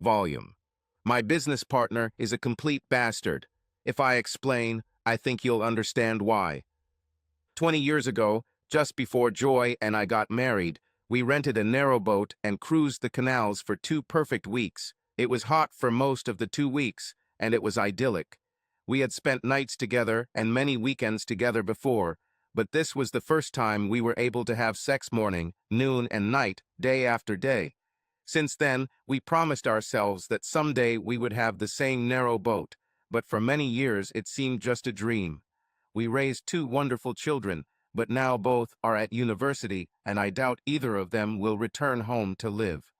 Volume. My business partner is a complete bastard. If I explain, I think you'll understand why. 20 years ago, just before Joy and I got married, we rented a narrowboat and cruised the canals for 2 perfect weeks. It was hot for most of the 2 weeks, and it was idyllic. We had spent nights together and many weekends together before, but this was the first time we were able to have sex morning, noon, and night, day after day. Since then, we promised ourselves that someday we would have the same narrow boat, but for many years it seemed just a dream. We raised 2 wonderful children, but now both are at university, and I doubt either of them will return home to live.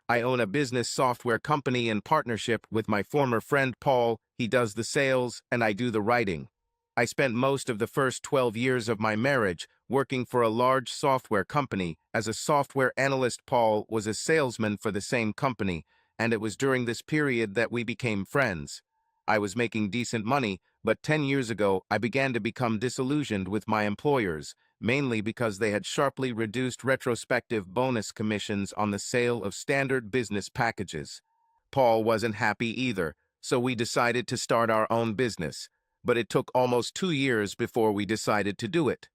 I own a business software company in partnership with my former friend Paul. He does the sales, and I do the writing. I spent most of the first 12 years of my marriage working for a large software company. As a software analyst, Paul was a salesman for the same company, and it was during this period that we became friends. I was making decent money, but 10 years ago I began to become disillusioned with my employers, mainly because they had sharply reduced retrospective bonus commissions on the sale of standard business packages. Paul wasn't happy either, so we decided to start our own business, but it took almost 2 years before we decided to do it.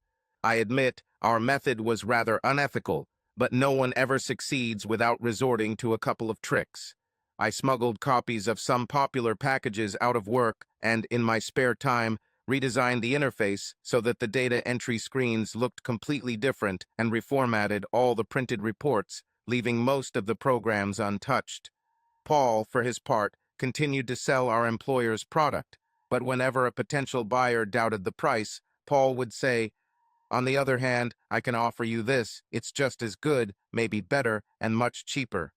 I admit our method was rather unethical, but no one ever succeeds without resorting to a couple of tricks. I smuggled copies of some popular packages out of work and, in my spare time, redesigned the interface so that the data entry screens looked completely different and reformatted all the printed reports, leaving most of the programs untouched. Paul, for his part, continued to sell our employer's product, but whenever a potential buyer doubted the price, Paul would say, "On the other hand, I can offer you this. It's just as good, maybe better, and much cheaper."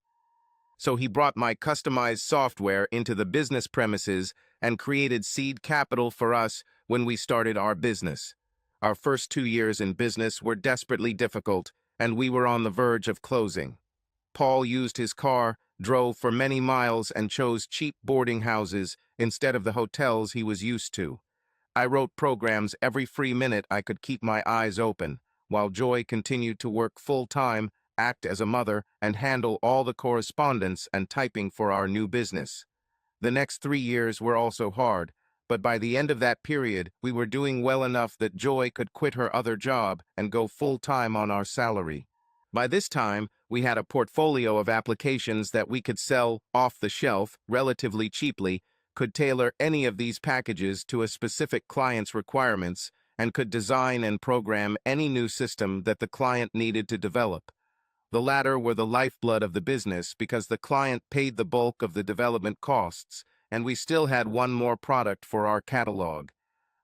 So he brought my customized software into the business premises and created seed capital for us when we started our business. Our first 2 years in business were desperately difficult, and we were on the verge of closing. Paul used his car, drove for many miles, and chose cheap boarding houses instead of the hotels he was used to. I wrote programs every free minute I could keep my eyes open, while Joy continued to work full-time, act as a mother, and handle all the correspondence and typing for our new business. The next 3 years were also hard, but by the end of that period, we were doing well enough that Joy could quit her other job and go full-time on our salary. By this time, we had a portfolio of applications that we could sell off the shelf relatively cheaply, could tailor any of these packages to a specific client's requirements, and could design and program any new system that the client needed to develop. The latter were the lifeblood of the business because the client paid the bulk of the development costs, and we still had one more product for our catalog.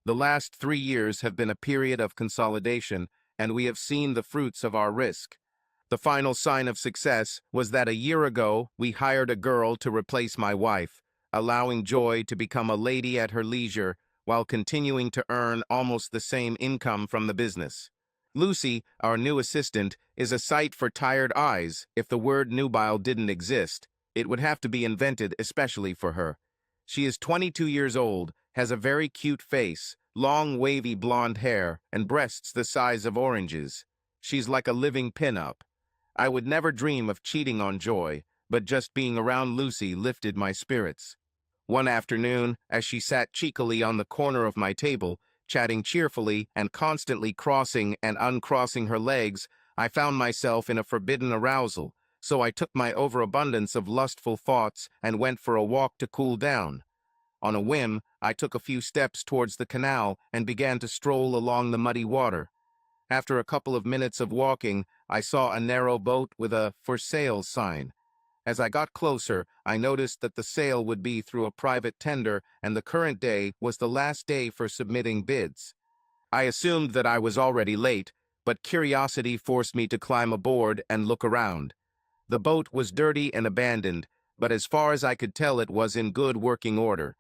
The last 3 years have been a period of consolidation, and we have seen the fruits of our risk. The final sign of success was that a year ago we hired a girl to replace my wife, allowing Joy to become a lady at her leisure while continuing to earn almost the same income from the business. Lucy, our new assistant, is a sight for tired eyes. If the word nubile didn't exist, it would have to be invented especially for her. She is 22 years old, has a very cute face, long wavy blonde hair, and breasts the size of oranges. She's like a living pin-up. I would never dream of cheating on Joy, but just being around Lucy lifted my spirits. One afternoon, as she sat cheekily on the corner of my table, chatting cheerfully and constantly crossing and uncrossing her legs, I found myself in a forbidden arousal, so I took my overabundance of lustful thoughts and went for a walk to cool down. On a whim, I took a few steps towards the canal and began to stroll along the muddy water. After a couple of minutes of walking, I saw a narrow boat with a "for sale" sign. As I got closer, I noticed that the sale would be through a private tender, and the current day was the last day for submitting bids. I assumed that I was already late, but curiosity forced me to climb aboard and look around. The boat was dirty and abandoned, but as far as I could tell it was in good working order.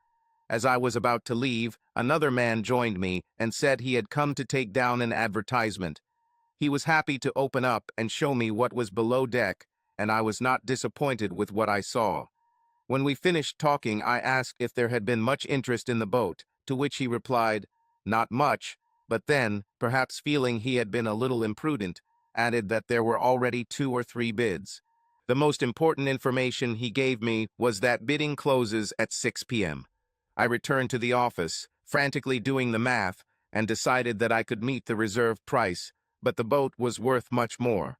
As I was about to leave, another man joined me and said he had come to take down an advertisement. He was happy to open up and show me what was below deck, and I was not disappointed with what I saw. When we finished talking, I asked if there had been much interest in the boat, to which he replied, "Not much," but then, perhaps feeling he had been a little imprudent, added that there were already 2 or 3 bids. The most important information he gave me was that bidding closes at 6 p.m. I returned to the office, frantically doing the math, and decided that I could meet the reserve price, but the boat was worth much more.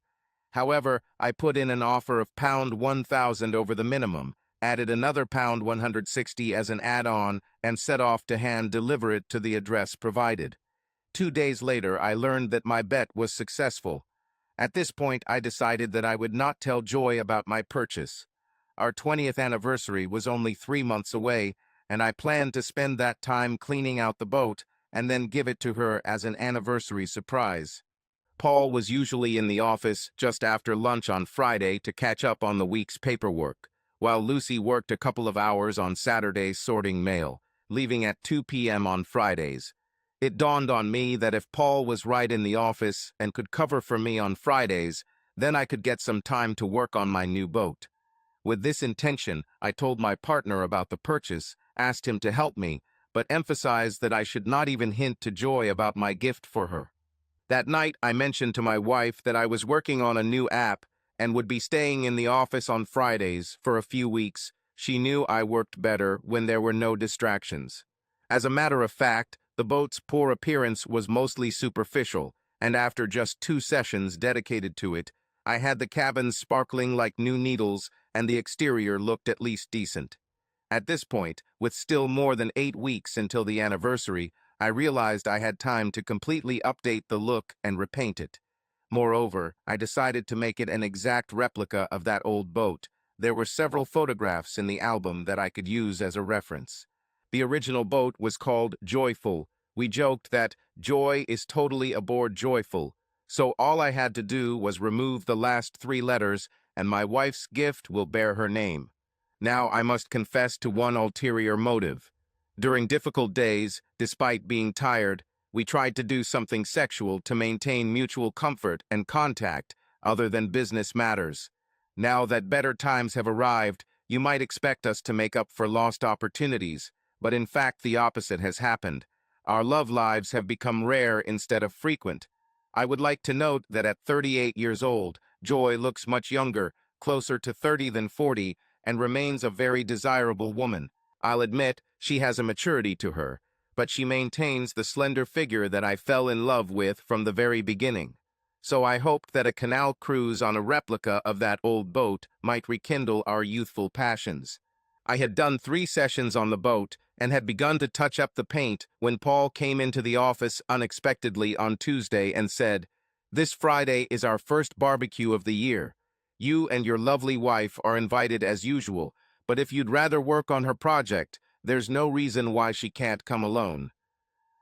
However, I put in an offer of pound 1,000 over the minimum, added another pound 160 as an add-on, and set off to hand deliver it to the address provided. 2 days later, I learned that my bet was successful. At this point, I decided that I would not tell Joy about my purchase. Our 20th anniversary was only 3 months away, and I planned to spend that time cleaning out the boat and then give it to her as an anniversary surprise. Paul was usually in the office just after lunch on Friday to catch up on the week's paperwork, while Lucy worked a couple of hours on Saturdays sorting mail, leaving at 2 p.m. on Fridays. It dawned on me that if Paul was right in the office and could cover for me on Fridays, then I could get some time to work on my new boat. With this intention, I told my partner about the purchase, asked him to help me, but emphasized that I should not even hint to Joy about my gift for her. That night, I mentioned to my wife that I was working on a new app and would be staying in the office on Fridays for a few weeks. She knew I worked better when there were no distractions. As a matter of fact, the boat's poor appearance was mostly superficial, and after just 2 sessions dedicated to it, I had the cabin sparkling like new needles and the exterior looked at least decent. At this point, with still more than 8 weeks until the anniversary, I realized I had time to completely update the look and repaint it. Moreover, I decided to make it an exact replica of that old boat. There were several photographs in the album that I could use as a reference. The original boat was called Joyful. We joked that joy is totally aboard Joyful, so all I had to do was remove the last 3 letters, and my wife's gift will bear her name. Now I must confess to one ulterior motive. During difficult days, despite being tired, we tried to do something sexual to maintain mutual comfort and contact other than business matters. Now that better times have arrived, you might expect us to make up for lost opportunities, but in fact the opposite has happened. Our love lives have become rare instead of frequent. I would like to note that at 38 years old, Joy looks much younger, closer to 30 than 40, and remains a very desirable woman. I'll admit, she has a maturity to her, but she maintains the slender figure that I fell in love with from the very beginning. So I hoped that a canal cruise on a replica of that old boat might rekindle our youthful passions. I had done 3 sessions on the boat and had begun to touch up the paint when Paul came into the office unexpectedly on Tuesday and said, "This Friday is our first barbecue of the year. You and your lovely wife are invited as usual, but if you'd rather work on her project, there's no reason why she can't come alone."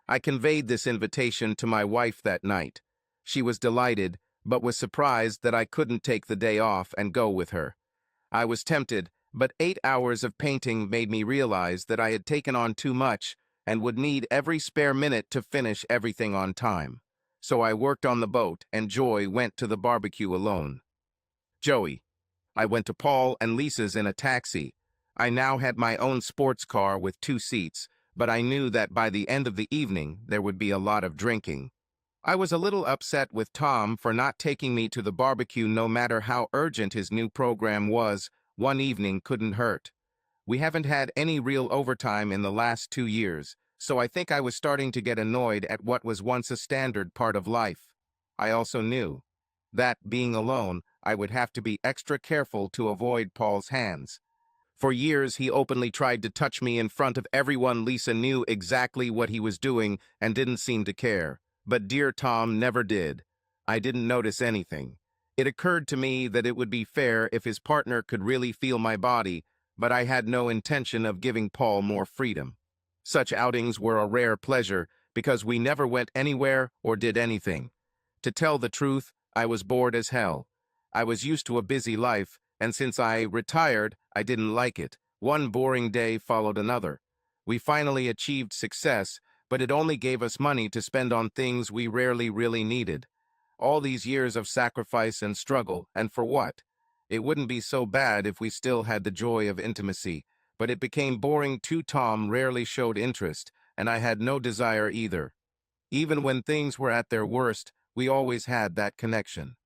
I conveyed this invitation to my wife that night. She was delighted, but was surprised that I couldn't take the day off and go with her. I was tempted, but 8 hours of painting made me realize that I had taken on too much and would need every spare minute to finish everything on time. So I worked on the boat, and Joy went to the barbecue alone. Joey. I went to Paul and Lisa's in a taxi. I now had my own sports car with 2 seats, but I knew that by the end of the evening there would be a lot of drinking. I was a little upset with Tom for not taking me to the barbecue no matter how urgent his new program was. One evening couldn't hurt. We haven't had any real overtime in the last 2 years, so I think I was starting to get annoyed at what was once a standard part of life. I also knew that, being alone, I would have to be extra careful to avoid Paul's hands. For years, he openly tried to touch me in front of everyone. Lisa knew exactly what he was doing and didn't seem to care. But dear Tom never did. I didn't notice anything. It occurred to me that it would be fair if his partner could really feel my body, but I had no intention of giving Paul more freedom. Such outings were a rare pleasure because we never went anywhere or did anything. To tell the truth, I was bored as hell. I was used to a busy life, and since I retired, I didn't like it. One boring day followed another. We finally achieved success, but it only gave us money to spend on things we rarely really needed. All these years of sacrifice and struggle, and for what? It wouldn't be so bad if we still had the joy of intimacy, but it became boring too. Tom rarely showed interest, and I had no desire either. Even when things were at their worst, we always had that connection.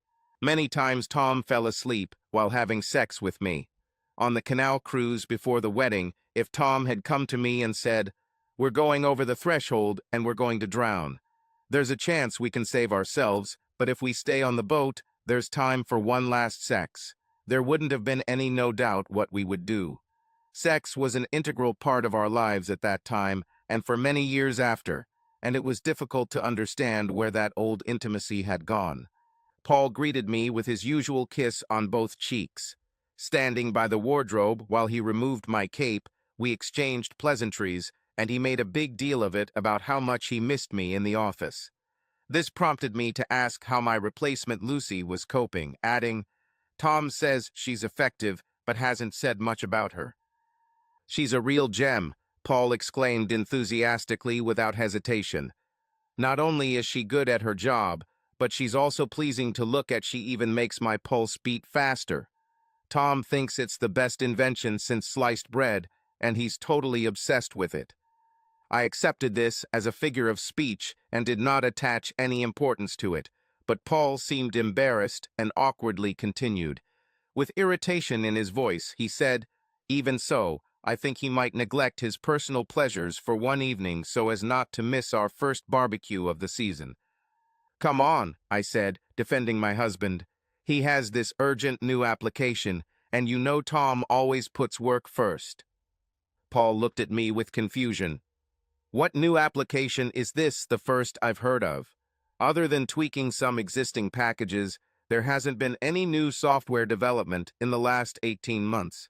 Many times Tom fell asleep, while having sex with me. On the canal cruise before the wedding, if Tom had come to me and said, "We're going over the threshold and we're going to drown. There's a chance we can save ourselves, but if we stay on the boat, there's time for one last sex," there wouldn't have been any no doubt what we would do. Sex was an integral part of our lives at that time and for many years after, and it was difficult to understand where that old intimacy had gone. Paul greeted me with his usual kiss on both cheeks. Standing by the wardrobe while he removed my cape, we exchanged pleasantries, and he made a big deal of it about how much he missed me in the office. This prompted me to ask how my replacement Lucy was coping, adding, "Tom says she's effective, but hasn't said much about her." "She's a real gem," Paul exclaimed enthusiastically without hesitation. "Not only is she good at her job, but she's also pleasing to look at. She even makes my pulse beat faster. Tom thinks it's the best invention since sliced bread, and he's totally obsessed with it." I accepted this as a figure of speech and did not attach any importance to it, but Paul seemed embarrassed and awkwardly continued. With irritation in his voice, he said, "Even so, I think he might neglect his personal pleasures for one evening so as not to miss our first barbecue of the season." "Come on," I said, defending my husband. "He has this urgent new application, and you know Tom always puts work first." Paul looked at me with confusion. "What new application is this? The first I've heard of. Other than tweaking some existing packages, there hasn't been any new software development in the last 18 months.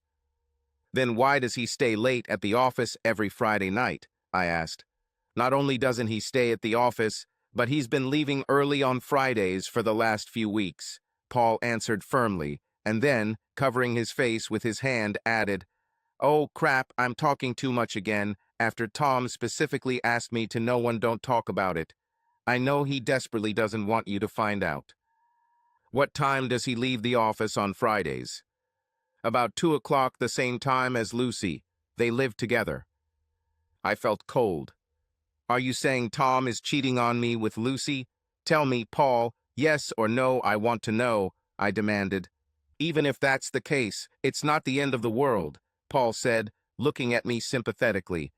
"Then why does he stay late at the office every Friday night?" I asked. "Not only doesn't he stay at the office, but he's been leaving early on Fridays for the last few weeks," Paul answered firmly, and then, covering his face with his hand, added, "Oh, crap, I'm talking too much again, after Tom specifically asked me to no one don't talk about it. I know he desperately doesn't want you to find out." "What time does he leave the office on Fridays?" "About 2 o'clock, the same time as Lucy. They live together." I felt cold. "Are you saying Tom is cheating on me with Lucy? Tell me, Paul, yes or no, I want to know," I demanded. "Even if that's the case, it's not the end of the world," Paul said, looking at me sympathetically.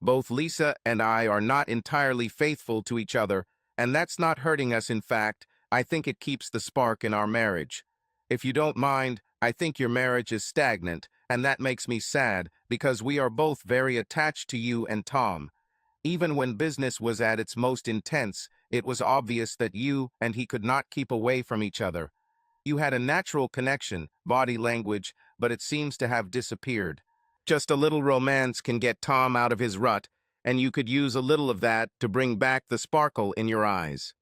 "Both Lisa and I are not entirely faithful to each other, and that's not hurting us. In fact, I think it keeps the spark in our marriage. If you don't mind, I think your marriage is stagnant, and that makes me sad because we are both very attached to you and Tom. Even when business was at its most intense, it was obvious that you and he could not keep away from each other. You had a natural connection, body language, but it seems to have disappeared. Just a little romance can get Tom out of his rut, and you could use a little of that to bring back the sparkle in your eyes."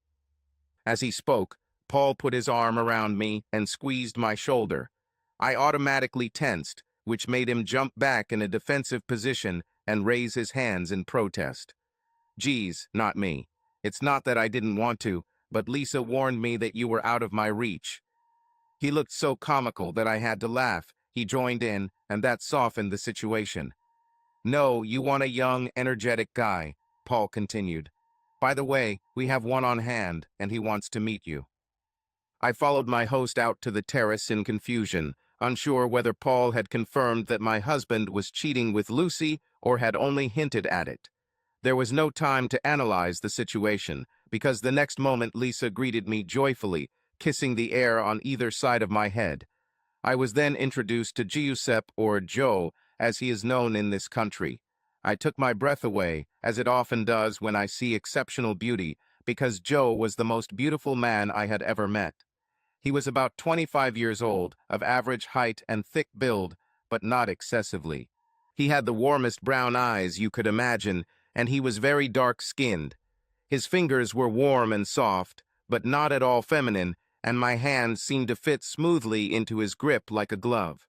As he spoke, Paul put his arm around me and squeezed my shoulder. I automatically tensed, which made him jump back in a defensive position and raise his hands in protest. "Geez, not me. It's not that I didn't want to, but Lisa warned me that you were out of my reach." He looked so comical that I had to laugh. He joined in, and that softened the situation. "No, you want a young, energetic guy," Paul continued. "By the way, we have one on hand, and he wants to meet you." I followed my host out to the terrace in confusion, unsure whether Paul had confirmed that my husband was cheating with Lucy or had only hinted at it. There was no time to analyze the situation, because the next moment Lisa greeted me joyfully, kissing the air on either side of my head. I was then introduced to Giuseppe, or Joe, as he is known in this country. I took my breath away, as it often does when I see exceptional beauty, because Joe was the most beautiful man I had ever met. He was about 25 years old, of average height and thick build, but not excessively. He had the warmest brown eyes you could imagine, and he was very dark-skinned. His fingers were warm and soft, but not at all feminine, and my hand seemed to fit smoothly into his grip like a glove.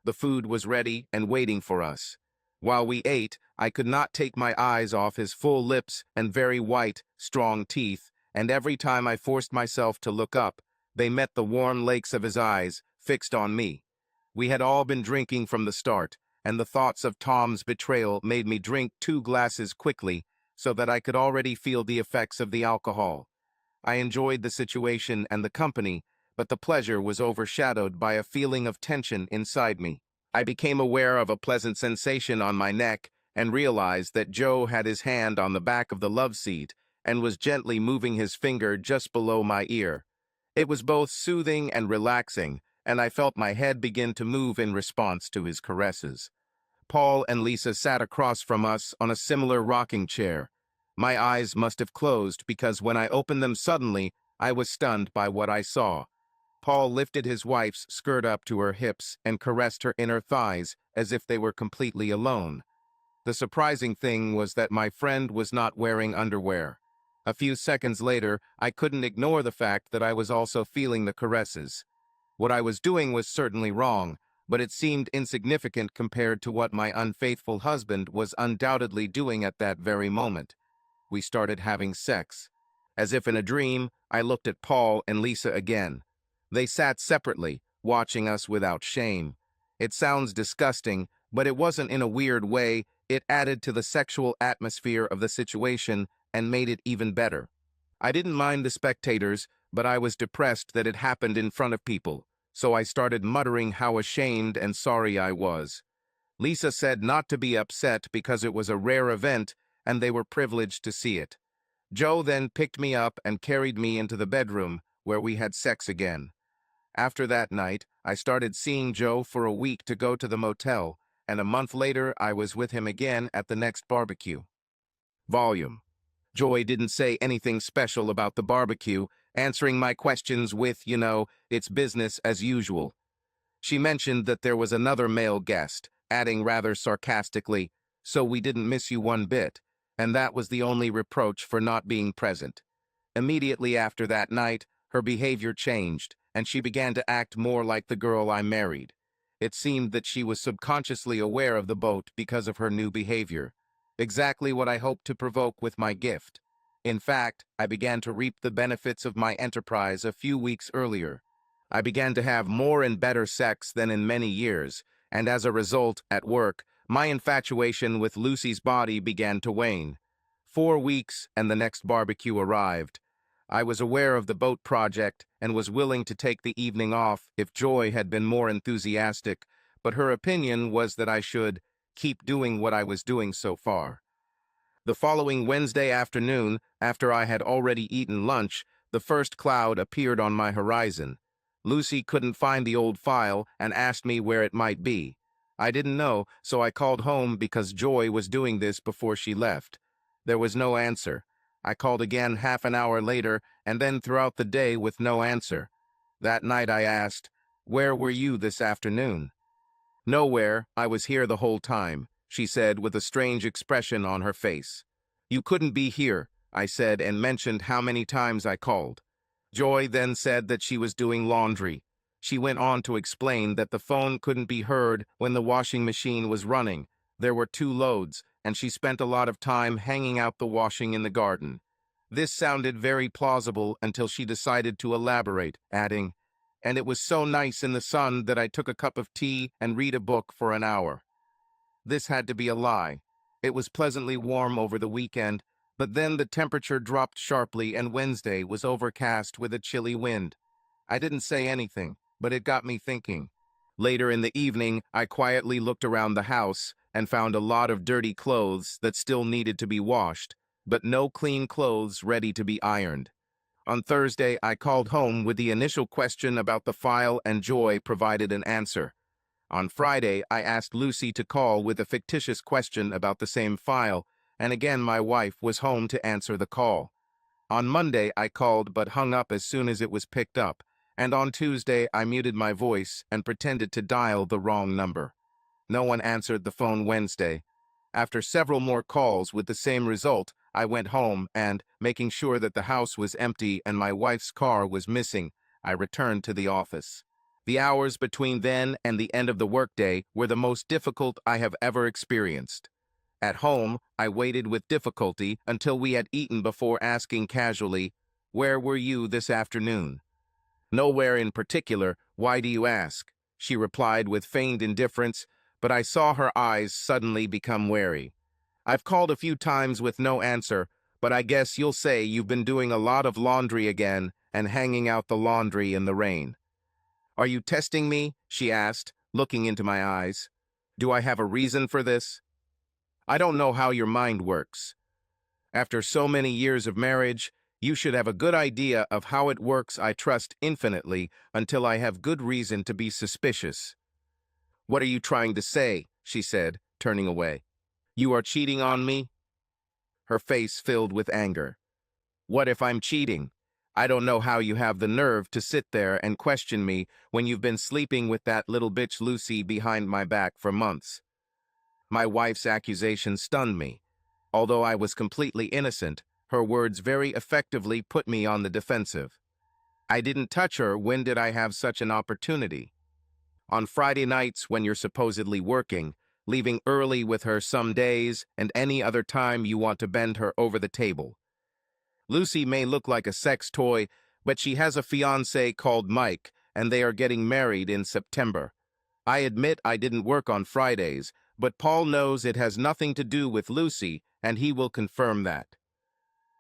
The food was ready and waiting for us. While we ate, I could not take my eyes off his full lips and very white, strong teeth, and every time I forced myself to look up, they met the warm lakes of his eyes, fixed on me. We had all been drinking from the start, and the thoughts of Tom's betrayal made me drink 2 glasses quickly, so that I could already feel the effects of the alcohol. I enjoyed the situation and the company, but the pleasure was overshadowed by a feeling of tension inside me. I became aware of a pleasant sensation on my neck and realized that Joe had his hand on the back of the love seat and was gently moving his finger just below my ear. It was both soothing and relaxing, and I felt my head begin to move in response to his caresses. Paul and Lisa sat across from us on a similar rocking chair. My eyes must have closed because when I opened them suddenly, I was stunned by what I saw. Paul lifted his wife's skirt up to her hips and caressed her inner thighs as if they were completely alone. The surprising thing was that my friend was not wearing underwear. A few seconds later, I couldn't ignore the fact that I was also feeling the caresses. What I was doing was certainly wrong, but it seemed insignificant compared to what my unfaithful husband was undoubtedly doing at that very moment. We started having sex. As if in a dream, I looked at Paul and Lisa again. They sat separately, watching us without shame. It sounds disgusting, but it wasn't in a weird way. It added to the sexual atmosphere of the situation and made it even better. I didn't mind the spectators, but I was depressed that it happened in front of people, so I started muttering how ashamed and sorry I was. Lisa said not to be upset because it was a rare event and they were privileged to see it. Joe then picked me up and carried me into the bedroom, where we had sex again. After that night, I started seeing Joe for a week to go to the motel, and a month later I was with him again at the next barbecue. Volume. Joy didn't say anything special about the barbecue, answering my questions with, it's business as usual. She mentioned that there was another male guest, adding rather sarcastically, "So we didn't miss you one bit," and that was the only reproach for not being present. Immediately after that night, her behavior changed, and she began to act more like the girl I married. It seemed that she was subconsciously aware of the boat because of her new behavior. Exactly what I hoped to provoke with my gift. In fact, I began to reap the benefits of my enterprise a few weeks earlier. I began to have more and better sex than in many years, and as a result, at work, my infatuation with Lucy's body began to wane. 4 weeks and the next barbecue arrived. I was aware of the boat project and was willing to take the evening off if Joy had been more enthusiastic, but her opinion was that I should keep doing what I was doing so far. The following Wednesday afternoon, after I had already eaten lunch, the first cloud appeared on my horizon. Lucy couldn't find the old file and asked me where it might be. I didn't know, so I called home because Joy was doing this before she left. There was no answer. I called again half an hour later, and then throughout the day with no answer. That night I asked, "Where were you this afternoon?" "Nowhere, I was here the whole time," she said with a strange expression on her face. "You couldn't be here," I said, and mentioned how many times I called. Joy then said that she was doing laundry. She went on to explain that the phone couldn't be heard when the washing machine was running. There were 2 loads, and she spent a lot of time hanging out the washing in the garden. This sounded very plausible until she decided to elaborate, adding, "And it was so nice in the sun that I took a cup of tea and read a book for an hour." This had to be a lie. It was pleasantly warm over the weekend, but then the temperature dropped sharply and Wednesday was overcast with a chilly wind. I didn't say anything, but it got me thinking. Later in the evening, I quietly looked around the house and found a lot of dirty clothes that still needed to be washed, but no clean clothes ready to be ironed. On Thursday, I called home with the initial question about the file and Joy provided an answer. On Friday, I asked Lucy to call with a fictitious question about the same file, and again my wife was home to answer the call. On Monday, I called but hung up as soon as it was picked up, and on Tuesday, I muted my voice and pretended to dial the wrong number. No one answered the phone Wednesday. After several more calls with the same result, I went home and, making sure that the house was empty and my wife's car was missing, I returned to the office. The hours between then and the end of the workday were the most difficult I have ever experienced. At home, I waited with difficulty until we had eaten before asking casually, "Where were you this afternoon?" "Nowhere in particular. Why do you ask?" she replied with feigned indifference, but I saw her eyes suddenly become wary. "I've called a few times with no answer, but I guess you'll say you've been doing a lot of laundry again, and hanging out the laundry in the rain. "Are you testing me?" she asked, looking into my eyes. "Do I have a reason for this?" "I don't know how your mind works. After so many years of marriage, you should have a good idea of how it works. I trust infinitely until I have good reason to be suspicious." "What are you trying to say?" she said, turning away. "You are cheating on me?" Her face filled with anger. "What if I'm cheating? I don't know how you have the nerve to sit there and question me when you've been sleeping with that little bitch Lucy behind my back for months." My wife's accusation stunned me. Although I was completely innocent, her words very effectively put me on the defensive. "I didn't touch her. When did I have such an opportunity?" "On Friday nights when you're supposedly working, leaving early with her some days, and any other time you want to bend her over the table. Lucy may look like a sex toy, but she has a fiancé called Mike, and they are getting married in September. I admit I didn't work on Fridays, but Paul knows it has nothing to do with Lucy, and he will confirm that."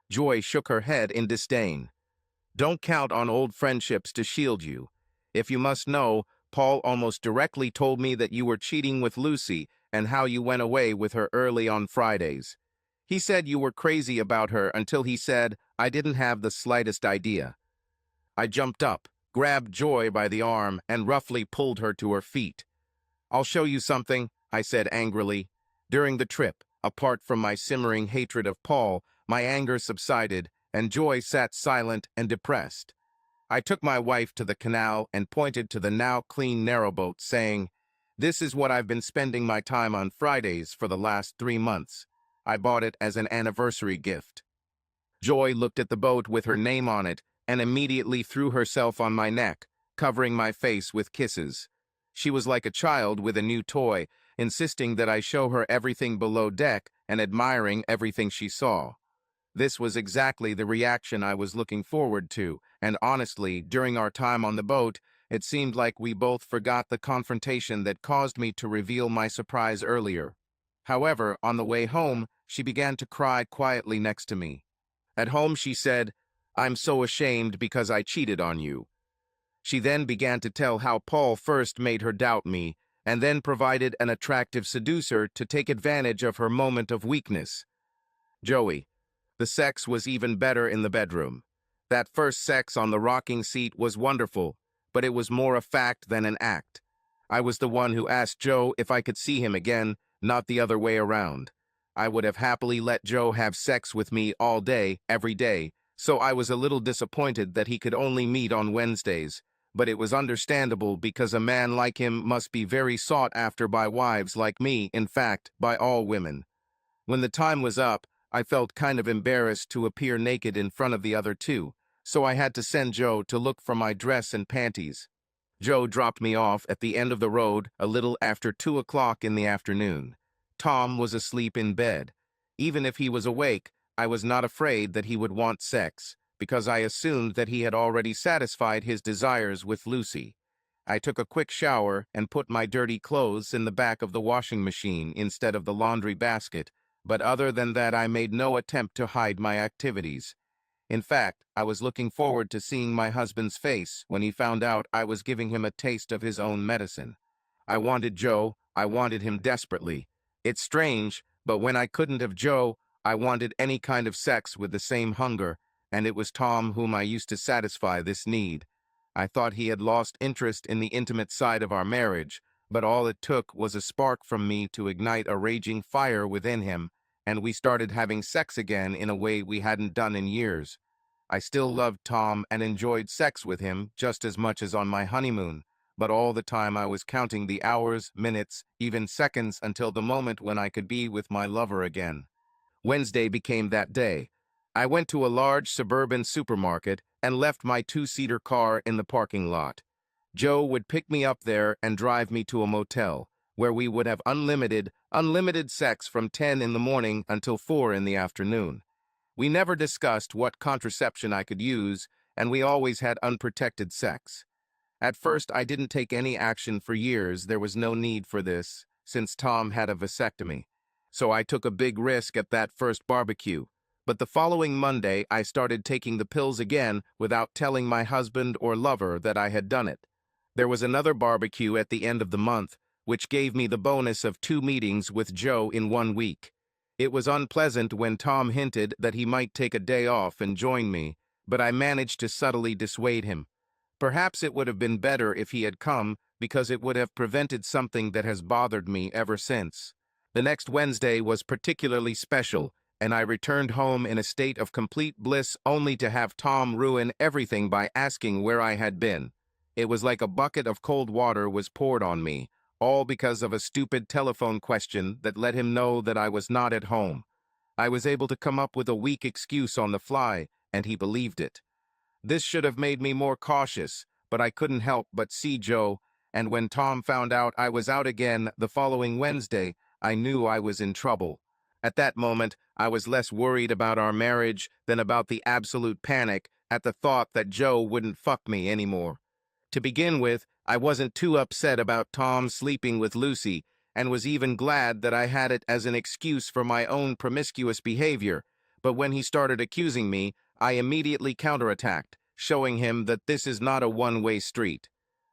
Joy shook her head in disdain. "Don't count on old friendships to shield you. If you must know, Paul almost directly told me that you were cheating with Lucy and how you went away with her early on Fridays. He said you were crazy about her until he said I didn't have the slightest idea." I jumped up, grabbed Joy by the arm, and roughly pulled her to her feet. "I'll show you something," I said angrily. During the trip, apart from my simmering hatred of Paul, my anger subsided, and Joy sat silent and depressed. I took my wife to the canal and pointed to the now clean narrowboat, saying, "This is what I've been spending my time on Fridays for the last 3 months. I bought it as an anniversary gift." Joy looked at the boat with her name on it and immediately threw herself on my neck, covering my face with kisses. She was like a child with a new toy, insisting that I show her everything below deck and admiring everything she saw. This was exactly the reaction I was looking forward to, and honestly, during our time on the boat, it seemed like we both forgot the confrontation that caused me to reveal my surprise earlier. However, on the way home, she began to cry quietly next to me. At home, she said, "I'm so ashamed because I cheated on you." She then began to tell how Paul first made her doubt me, and then provided an attractive seducer to take advantage of her moment of weakness. "Joey, the sex was even better in the bedroom. That first sex on the rocking seat was wonderful, but it was more a fact than an act. I was the one who asked Joe if I could see him again, not the other way around. I would have happily let Joe have sex with me all day, every day, so I was a little disappointed that he could only meet on Wednesdays, but it was understandable because a man like him must be very sought after by wives like me, in fact, by all women. When the time was up, I felt kind of embarrassed to appear naked in front of the other two, so I had to send Joe to look for my dress and panties. Joe dropped me off at the end of the road a little after 2 o'clock in the afternoon. Tom was asleep in bed. Even if he was awake, I was not afraid that he would want sex, because I assumed that he had already satisfied his desires with Lucy. I took a quick shower and put my dirty clothes in the back of the washing machine instead of the laundry basket, but other than that I made no attempt to hide my activities. In fact, I was looking forward to seeing my husband's face when he found out I was giving him a taste of his own medicine. I wanted Joe, I wanted him desperately. It's strange, but when I couldn't have Joe, I wanted any kind of sex with the same hunger, and it was Tom whom I used to satisfy this need. I thought he had lost interest in the intimate side of our marriage, but all it took was a spark from me to ignite a raging fire within him, and we started having sex again in a way we hadn't done in years. I still loved Tom and enjoyed sex with him just as much as on my honeymoon, but all the time I was counting the hours, minutes, even seconds until the moment when I could be with my lover again. Wednesday became that day. I went to a large suburban supermarket and left my two-seater car in the parking lot. Joe would pick me up there and drive me to a motel, where we would have unlimited sex from 10 in the morning until 4 in the afternoon. We never discussed what contraception I could use, and we always had unprotected sex. At first, I didn't take any action for years. There was no need for this, since Tom had a vasectomy. So I took a big risk at that first barbecue. But the following Monday, I started taking the pills again without telling my husband or lover that I had done it. There was another barbecue at the end of the month, which gave me the bonus of 2 meetings with Joe in 1 week. It was unpleasant when Tom hinted that he might take a day off and join me, but I managed to subtly dissuade him. Perhaps it would have been better if he had come, because it would have prevented something that has bothered me ever since. The next Wednesday was particularly special, and I returned home in a state of complete bliss only to have Tom ruin everything by asking where I had been. It was like a bucket of cold water was poured on me, all because of a stupid telephone question that let him know that I was not at home. I was able to come up with a weak excuse on the fly, and he believed it. This should have made me more cautious, but I couldn't help but see Joe, and when Tom found out I was out again the following Wednesday, I knew I was in trouble. At that moment, I was less worried about our marriage than about the absolute panic at the thought that Joe wouldn't fuck me anymore. To begin with, I wasn't too upset about Tom sleeping with Lucy, and was even glad that I had it as an excuse for my own promiscuous behavior, but when he started accusing me, I immediately counterattacked, showing him that this is not a one-way street.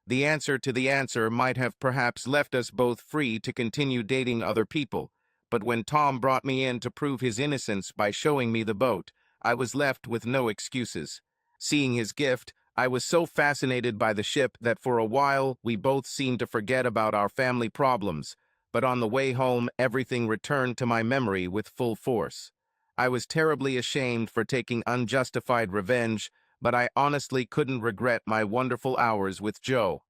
The answer to the answer might have perhaps left us both free to continue dating other people, but when Tom brought me in to prove his innocence by showing me the boat, I was left with no excuses. Seeing his gift, I was so fascinated by the ship that for a while we both seemed to forget about our family problems, but on the way home everything returned to my memory with full force. I was terribly ashamed for taking unjustified revenge, but I honestly couldn't regret my wonderful hours with Joe.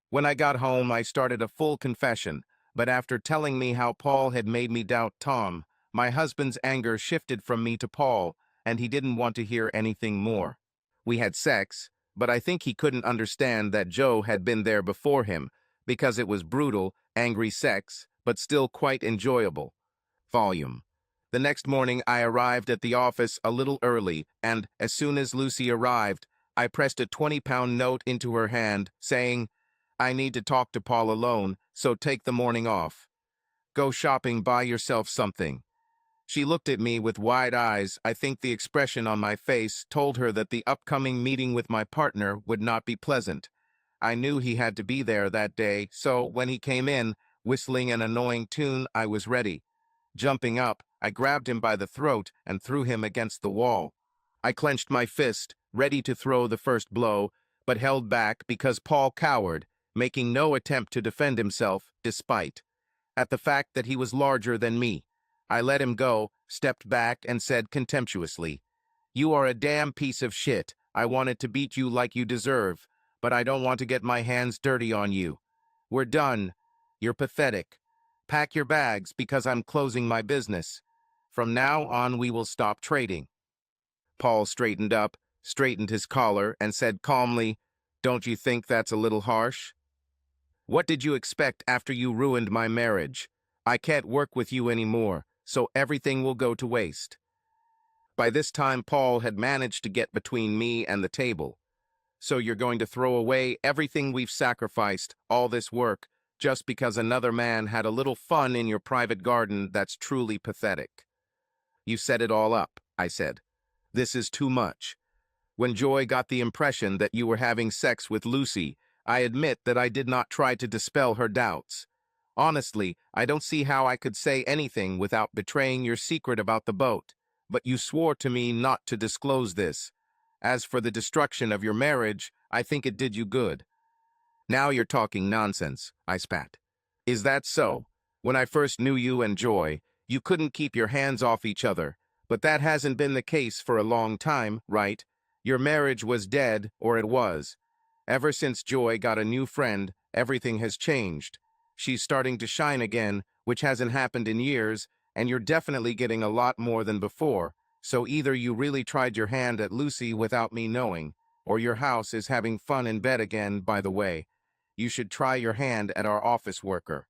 When I got home, I started a full confession, but after telling me how Paul had made me doubt Tom, my husband's anger shifted from me to Paul, and he didn't want to hear anything more. We had sex, but I think he couldn't understand that Joe had been there before him, because it was brutal, angry sex, but still quite enjoyable. Volume. The next morning I arrived at the office a little early, and as soon as Lucy arrived, I pressed a 20-pound note into her hand, saying, "I need to talk to Paul alone, so take the morning off. Go shopping, buy yourself something." She looked at me with wide eyes. I think the expression on my face told her that the upcoming meeting with my partner would not be pleasant. I knew he had to be there that day, so when he came in, whistling an annoying tune, I was ready. Jumping up, I grabbed him by the throat and threw him against the wall. I clenched my fist, ready to throw the first blow, but held back because Paul cowered, making no attempt to defend himself, despite at the fact that he was larger than me. I let him go, stepped back, and said contemptuously, "You are a damn piece of shit. I wanted to beat you like you deserve, but I don't want to get my hands dirty on you. We're done. You're pathetic. Pack your bags because I'm closing my business. From now on, we will stop trading." Paul straightened up, straightened his collar, and said calmly, "Don't you think that's a little harsh? What did you expect after you ruined my marriage? I can't work with you anymore, so everything will go to waste." By this time, Paul had managed to get between me and the table. "So you're going to throw away everything we've sacrificed, all this work, just because another man had a little fun in your private garden? That's truly pathetic." "You set it all up," I said. "This is too much. When Joy got the impression that you were having sex with Lucy, I admit that I did not try to dispel her doubts. Honestly, I don't see how I could say anything without betraying your secret about the boat, but you swore to me not to disclose this. As for the destruction of your marriage, I think it did you good." "Now you're talking nonsense," I spat. "Is that so? When I first knew you and Joy, you couldn't keep your hands off each other, but that hasn't been the case for a long time, right? Your marriage was dead, or it was. Ever since Joy got a new friend, everything has changed. She's starting to shine again, which hasn't happened in years, and you're definitely getting a lot more than before. So either you really tried your hand at Lucy without me knowing, or your house is having fun in bed again, by the way. You should try your hand at our office worker."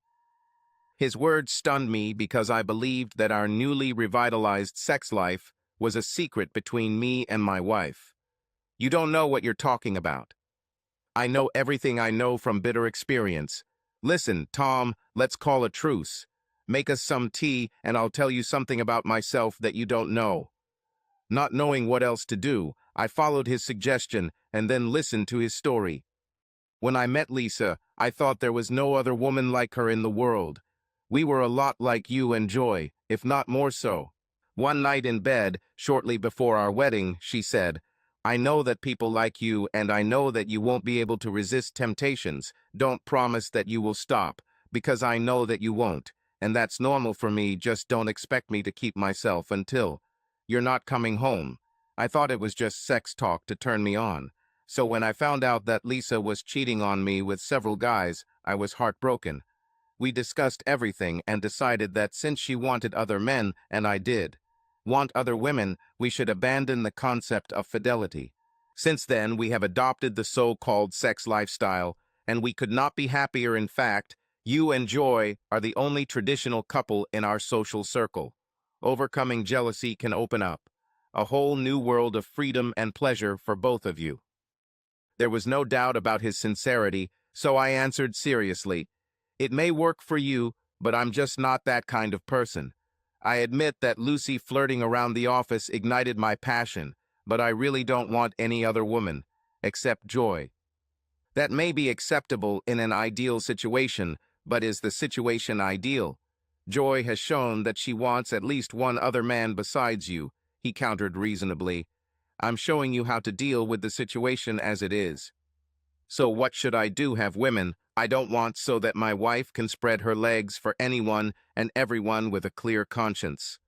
His words stunned me because I believed that our newly revitalized sex life was a secret between me and my wife. "You don't know what you're talking about." "I know everything I know from bitter experience. Listen, Tom, let's call a truce. Make us some tea, and I'll tell you something about myself that you don't know." Not knowing what else to do, I followed his suggestion and then listened to his story. When I met Lisa, I thought there was no other woman like her in the world. We were a lot like you and Joy, if not more so. One night in bed, shortly before our wedding, she said, "I know that people like you and I know that you won't be able to resist temptations. Don't promise that you will stop, because I know that you won't. And that's normal for me, just don't expect me to keep myself until you're not coming home." I thought it was just sex talk to turn me on. So when I found out that Lisa was cheating on me with several guys, I was heartbroken. We discussed everything and decided that since she wanted other men, and I did want other women, we should abandon the concept of fidelity. Since then, we have adopted the so-called sex lifestyle, and we could not be happier. In fact, you and Joy are the only traditional couple in our social circle. Overcoming jealousy can open up a whole new world of freedom and pleasure for both of you. There was no doubt about his sincerity, so I answered seriously, "It may work for you, but I'm just not that kind of person. I admit that Lucy flirting around the office ignited my passion, but I really don't want any other woman, except Joy. That may be acceptable in an ideal situation, but is the situation ideal? Joy has shown that she wants at least one other man besides you," he countered reasonably. "I'm showing you how to deal with the situation as it is. So what should I do? Have women I don't want so that my wife can spread her legs for anyone and everyone with a clear conscience?"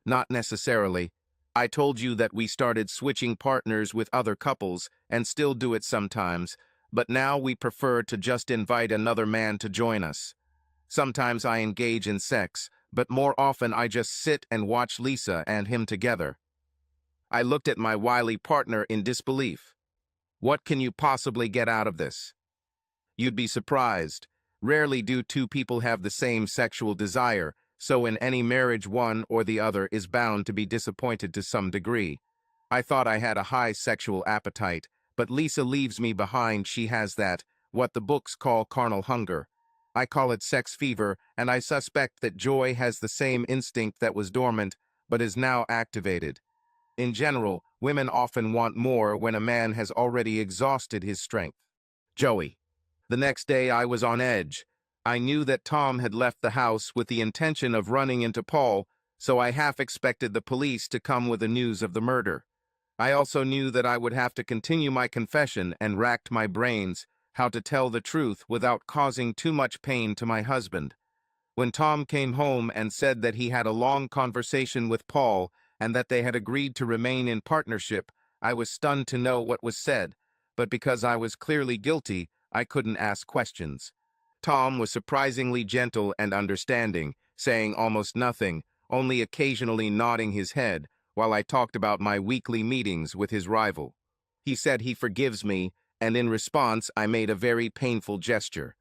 "Not necessarily. I told you that we started switching partners with other couples and still do it sometimes, but now we prefer to just invite another man to join us. Sometimes I engage in sex, but more often I just sit and watch Lisa and him together." I looked at my wily partner in disbelief. "What can you possibly get out of this?" "You'd be surprised. Rarely do two people have the same sexual desire, so in any marriage one or the other is bound to be disappointed to some degree. I thought I had a high sexual appetite, but Lisa leaves me behind. She has that, what the books call carnal hunger. I call it sex fever, and I suspect that Joy has the same instinct that was dormant, but is now activated. In general, women often want more when a man has already exhausted his strength." Joey. The next day I was on edge. I knew that Tom had left the house with the intention of running into Paul, so I half expected the police to come with the news of the murder. I also knew that I would have to continue my confession and racked my brains how to tell the truth without causing too much pain to my husband. When Tom came home and said that he had a long conversation with Paul and that they had agreed to remain in partnership, I was stunned to know what was said, but because I was clearly guilty, I couldn't ask questions. Tom was surprisingly gentle and understanding, saying almost nothing, only occasionally nodding his head, while I talked about my weekly meetings with his rival. He said he forgives me, and in response I made a very painful gesture.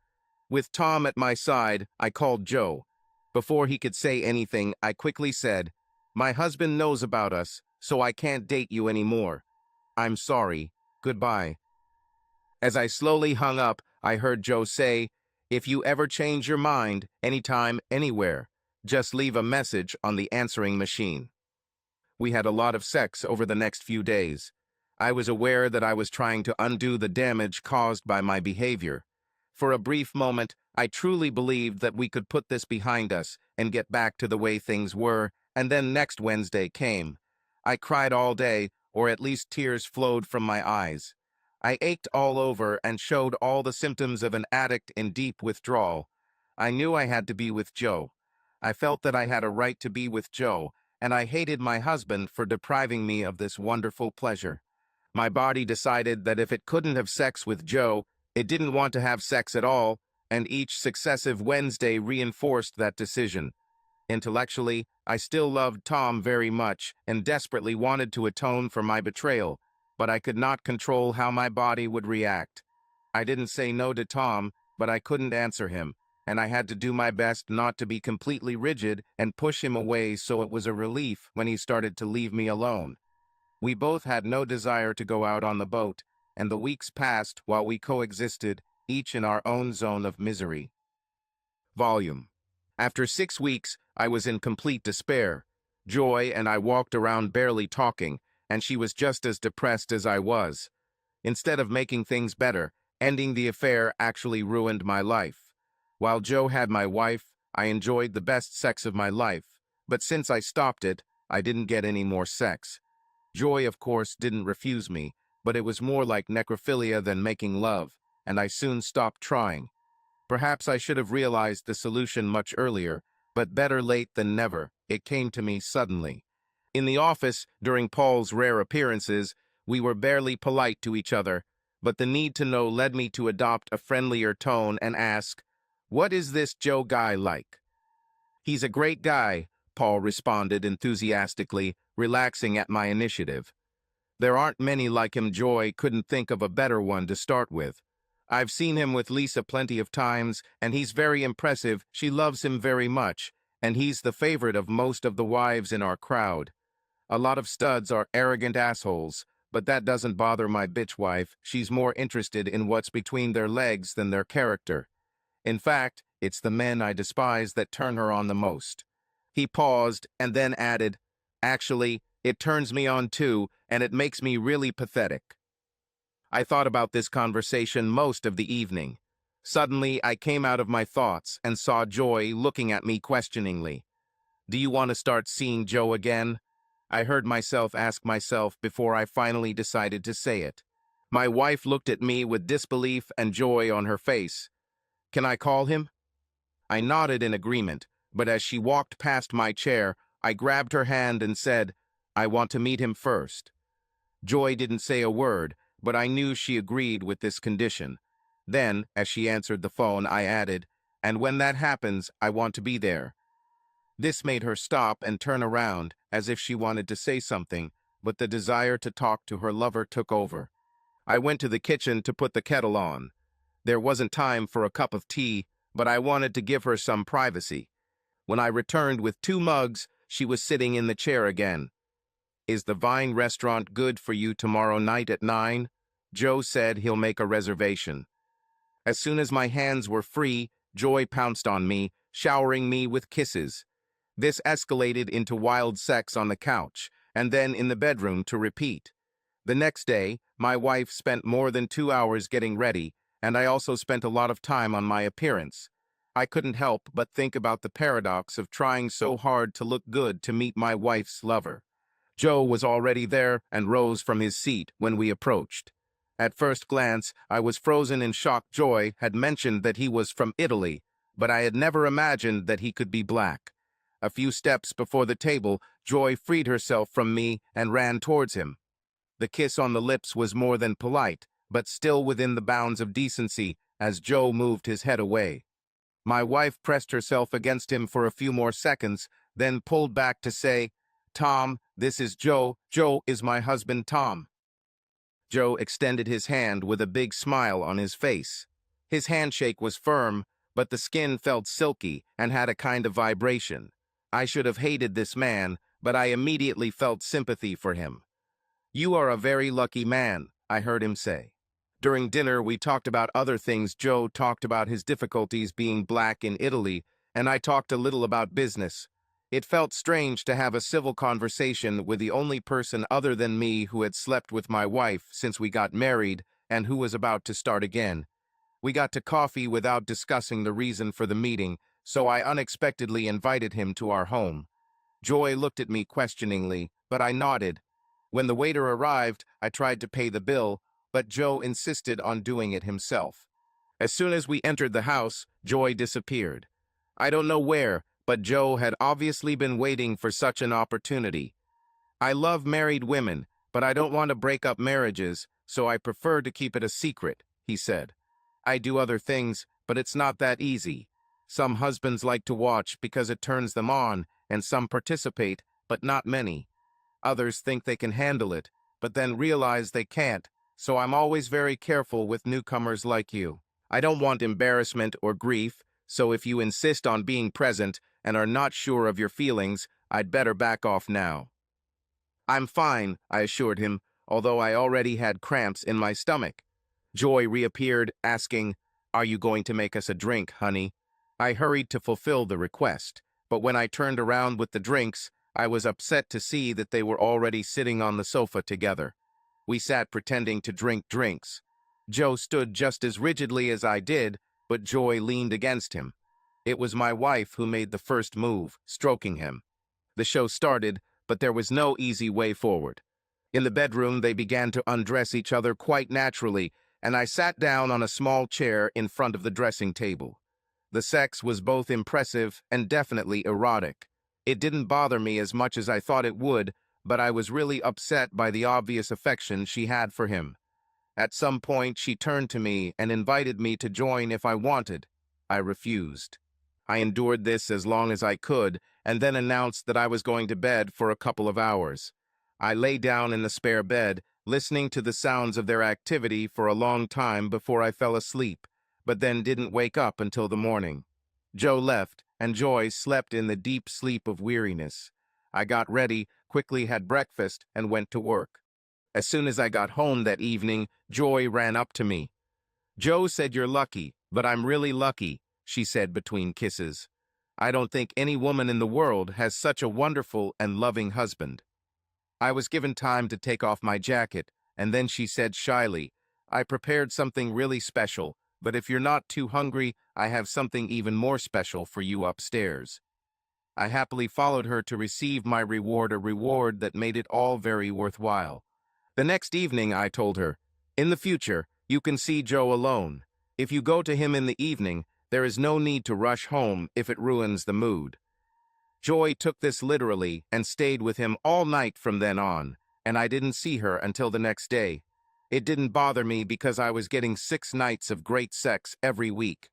With Tom at my side, I called Joe. Before he could say anything, I quickly said, "My husband knows about us, so I can't date you anymore. I'm sorry. Goodbye." As I slowly hung up, I heard Joe say, "If you ever change your mind, anytime, anywhere, just leave a message on the answering machine." We had a lot of sex over the next few days. I was aware that I was trying to undo the damage caused by my behavior. For a brief moment, I truly believed that we could put this behind us and get back to the way things were, and then next Wednesday came. I cried all day, or at least tears flowed from my eyes. I ached all over and showed all the symptoms of an addict in deep withdrawal. I knew I had to be with Joe. I felt that I had a right to be with Joe, and I hated my husband for depriving me of this wonderful pleasure. My body decided that if it couldn't have sex with Joe, it didn't want to have sex at all, and each successive Wednesday reinforced that decision. Intellectually, I still loved Tom very much and desperately wanted to atone for my betrayal, but I could not control how my body would react. I didn't say no to Tom, but I couldn't answer him, and I had to do my best not to be completely rigid and push him away, so it was a relief when he started to leave me alone. We both had no desire to go out on the boat, and the weeks passed while we coexisted, each in our own zone of misery. Volume. After 6 weeks, I was in complete despair. Joy and I walked around barely talking, and she was just as depressed as I was. Instead of making things better, ending the affair actually ruined my life. While Joe had my wife, I enjoyed the best sex of my life, but since I stopped it, I didn't get any more sex. Joy, of course, didn't refuse me, but it was more like necrophilia than making love, and I soon stopped trying. Perhaps I should have realized the solution much earlier, but better late than never. It came to me suddenly. In the office, during Paul's rare appearances, we were barely polite to each other, but the need to know led me to adopt a friendlier tone and ask, "What is this Joe guy like?" "He's a great guy," Paul responded enthusiastically, relaxing at my initiative. "There aren't many like him. Joy couldn't think of a better one to start with. I've seen him with Lisa plenty of times, and he's very impressive. She loves him very much, and he's the favorite of most of the wives in our crowd. A lot of studs are arrogant assholes, but that doesn't bother my bitch wife. She's more interested in what's between their legs than their character. In fact, it's the men I despise that turn her on the most." He paused and then added, "Actually, it turns me on too, and it makes me really pathetic." I thought about this conversation most of the evening. Suddenly, I came out of my thoughts and saw Joy looking at me questioningly. "Do you want to start seeing Joe again?" I heard myself ask myself before I finally decided to say it. My wife looked at me with disbelief and joy on her face. "Can I call him?" I nodded in agreement, but as she walked past my chair, I grabbed her hand and said, "I want to meet him first." Joy didn't say a word, but I knew she agreed with this condition. Then, as she answered the phone, I added, "And when that happens, I want to be there." This made her stop and turn around, as if she wanted to say something, but the desire to talk to her lover took over. I went to the kitchen to put the kettle on. There wasn't time for a cup of tea, but I wanted to give her some privacy. When I returned with 2 mugs, she was sitting in the chair again. "Is the Vine restaurant good for you tomorrow night at 9? Joe said he'll make a reservation." As soon as my hands were free, Joy pounced on me, showering me with kisses. This escalated into wild sex on the couch, and then in the bedroom to repeat. The next day, my wife spent more than 2 hours getting ready, and I also spent a lot of time on my appearance. I couldn't help but think about the paradox of trying so hard to look good to meet my wife's lover. Joe was already there and rose from his seat when we approached. At first glance, I was frozen in shock. Joy had mentioned that he was from Italy, but I had never imagined that he could be black. A few steps before the table, Joy freed herself from me and ran towards him. The kiss on the lips was more than polite, but still within the bounds of decency as Joe moved his head away. My wife pressed herself against him for a few more seconds, then pulled back to say, "Tom, this is Joe. Joe is my husband, Tom." Joe extended his hand with a big smile on his face. His handshake was firm, but the skin felt silky and had a kind of vibration. I should have hated this man, but I immediately felt sympathy for him. "You are a very lucky man," I heard him say. During dinner, we talked about other things. Joe talked about his difficulties being black in Italy, and I talked a little about business. It felt strange to have a civil conversation with the only person other than me who had slept with my wife since we got married and who was about to start again. We got to coffee without discussing the reason for the meeting, so I unexpectedly invited him to our home. Joy looked at me questioningly, but I nodded. When the waiter arrived, I tried to pay the bill, but Joe insisted on doing it himself. As soon as we entered the house, Joy disappeared. I don't know where, but Joe had obviously been waiting for such an opportunity. "I love married women, but I don't want to break up marriages, so I prefer to keep it a secret," he said. "I do other things, but it's not that easy. Some husbands like to watch because it turns them on, and some participate, but not many. Others think they can handle it, but then realize they can't, so I'm always very careful with newcomers like you. I don't want embarrassment or grief, so if you insist on being present and are not sure of your feelings, I'd better back off now." "I'm fine," I assured him, although I already had cramps in my stomach. Joy reappeared, asking, "Are you going to make us a drink, honey?" I hurried to fulfill the request, but when I turned around with the drinks, I was upset to see that they were already sitting on the sofa together. We sat pretending to drink drinks. Joe stood just as rigidly as I did, but Joy leaned against him. It was my wife who made the first move, stroking him. The show started, but there was no easy way forward. In the bedroom, they began to undress each other quite naturally, and I sat down on a small chair in front of the dressing table. The sex was both impressive and definitely erotic. It didn't bother me as much as I thought it would, but I was really upset by the obvious affection she had for him. At some point, she turned to me and invited me to join if I wanted. I refused. I endured this as long as I could, and then announced that I was going to bed for a couple of hours. I lay down in the spare bed, listening to the sounds of their activity for a long time before I fell asleep, but then didn't wake up until the morning. Joe left, and Joy slept in the deep sleep of weariness. I got ready, quickly had breakfast, and went to work. As soon as I got home that evening, Joy ran up to me. "Joe said you're lucky, but I'm really lucky," she said between kisses. "I don't think any woman in the world has such a wonderful and loving husband." I was given time to take off my jacket, and then she said shyly, "I prepared something really special, but if you're not too hungry, I have something even more special for you upstairs." I happily followed her to receive my reward, a reward that made it all very worthwhile. The next evening, I told her, "In the future, you can see Joe alone. If you go to him in the evening, there is no need to rush home if it ruins the mood." Joy took this literally and stayed with him all night from then on, and I didn't see her until the next day. It didn't bother me because I was getting 6 nights of great sex every week.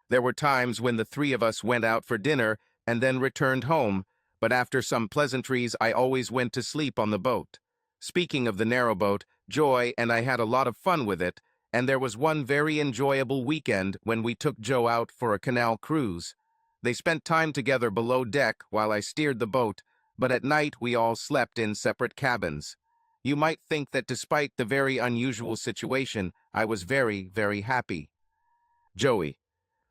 There were times when the three of us went out for dinner and then returned home, but after some pleasantries, I always went to sleep on the boat. Speaking of the narrowboat, Joy and I had a lot of fun with it, and there was one very enjoyable weekend when we took Joe out for a canal cruise. They spent time together below deck while I steered the boat, but at night we all slept in separate cabins. You might think that despite the very unusual situation, I was very, very happy. Joey.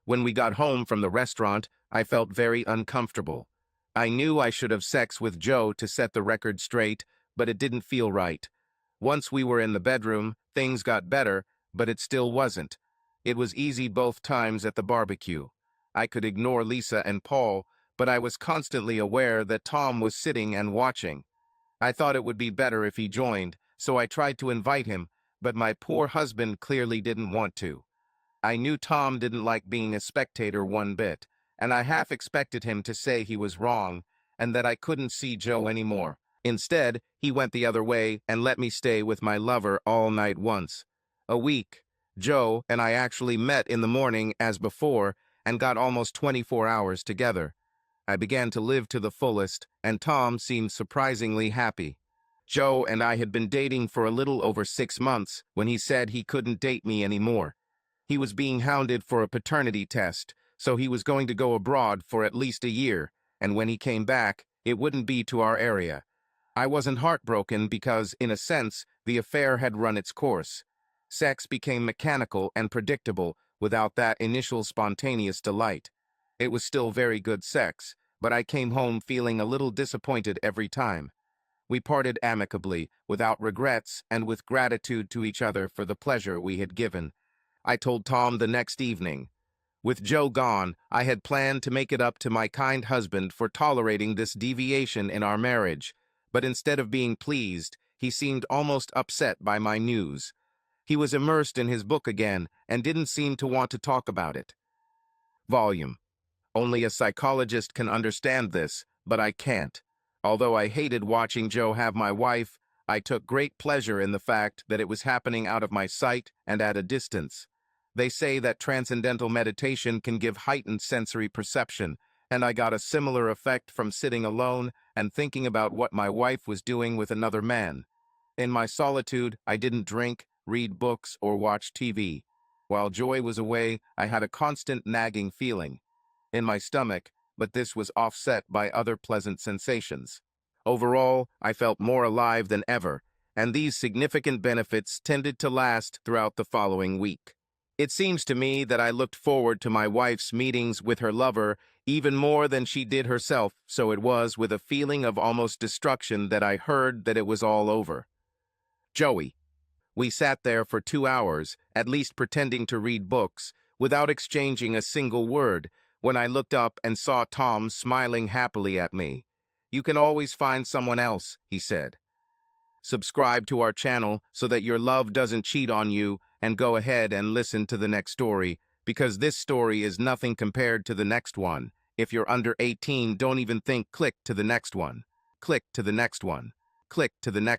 When we got home from the restaurant, I felt very uncomfortable. I knew I should have sex with Joe to set the record straight, but it didn't feel right. Once we were in the bedroom, things got better, but it still wasn't. It was easy both times at the barbecue. I could ignore Lisa and Paul, but I was constantly aware that Tom was sitting and watching. I thought it would be better if he joined, so I tried to invite him, but my poor husband clearly didn't want to. I knew Tom didn't like being a spectator one bit, and I half expected him to say he was wrong and that I couldn't see Joe anymore. Instead, he went the other way and let me stay with my lover all night once. A week. Joe and I actually met in the morning as before and got almost 24 hours together. I began to live to the fullest, and Tom seemed surprisingly happy. Joe and I had been dating for a little over 6 months when he said he couldn't date me anymore. He was being hounded for a paternity test, so he was going to go abroad for at least a year, and when he came back, it wouldn't be to our area. I wasn't heartbroken because, in a sense, the affair had run its course. Sex became mechanical and predictable without that initial spontaneous delight. It was still very good sex, but I came home feeling a little disappointed every time. We parted amicably, without regrets and with gratitude to each other for the pleasure we had given. I told Tom the next evening. With Joe gone, I had planned to make it up to my kind husband for tolerating this deviation in our marriage, but instead of being pleased, he seemed almost upset by my news. He was immersed in his book again and didn't seem to want to talk about it. Volume. Only a psychologist can understand this, but I can't. Although I hated watching Joe have my wife, I took great pleasure in the fact that it was happening out of my sight and at a distance. They say that transcendental meditation can give heightened sensory perception, and I got a similar effect from sitting alone and thinking about what my wife was doing with another man. In my solitude, I didn't drink, read books, or watch TV. While Joy was away, I had a constant nagging feeling in my stomach, but this was offset by other pleasant sensations. Overall, I felt more alive than ever, and these significant benefits tended to last throughout the following week. It seems to me that I looked forward to my wife's meetings with her lover even more than she did herself, so it was with a feeling of almost destruction that I heard that it was all over. Joey. We sat there for 2 hours, at least pretending to read books, without exchanging a single word, when I looked up and saw Tom smiling happily at me. "You can always find someone else," he said. Subscribe to our channel so that your love doesn't cheat on you, and go ahead and listen to the next story, because this story is nothing compared to the next one. If you're under 18, don't even think. Click to the next one. Click to the next one. Click to the next